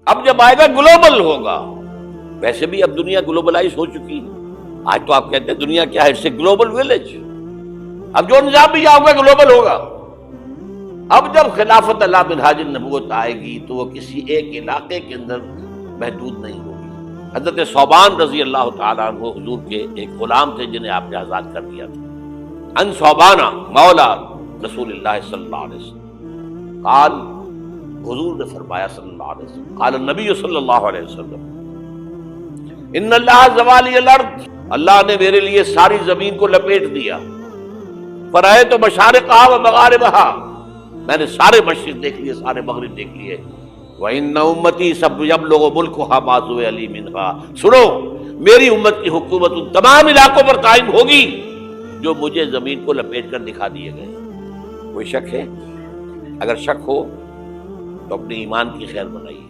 अब जब आएगा ग्लोबल होगा। वैसे भी अब दुनिया ग्लोबलाइज हो चुकी है। आज तो आप कहते हैं दुनिया क्या है, इससे ग्लोबल विलेज। अब जो निजाम भी होगा ग्लोबल होगा। अब जब खिलाफत अल्लाह मिनहाज नबूवत आएगी तो वो किसी एक इलाके के अंदर महदूद नहीं होगी। हजरत सौबान रजी अल्लाह तआला अन्हु हुजूर के एक गुलाम थे जिन्हें आपने आजाद कर दिया था। अन सौबाना मौला रसूलुल्लाह सल्लल्लाहु अलैहि वसल्लम काल, हुजूर ने फरमाया सल्लल्लाहु अलैहि वसल्लम, काल नबी सल्लल्लाहु अलैहि वसल्लम, इन्नल्लाह ज़वाली अल-अर्द, अल्लाह ने मेरे लिए सारी जमीन को लपेट दिया। फराए तो मशारिक़हा व मगारिबहा, मैंने सारे मशरिक़ देख लिए, सारे मगरिब देख लिए। व इन्ना उम्मती सब यबलुगु मुल्कुहा मा ज़ुविया ली मिनहा, सुनो मेरी उम्मत की हुकूमत उन तमाम इलाकों पर कायम होगी जो मुझे जमीन को लपेट कर दिखा दिए गए। कोई शक है? अगर शक हो तो अपने ईमान की खैर बनाइए।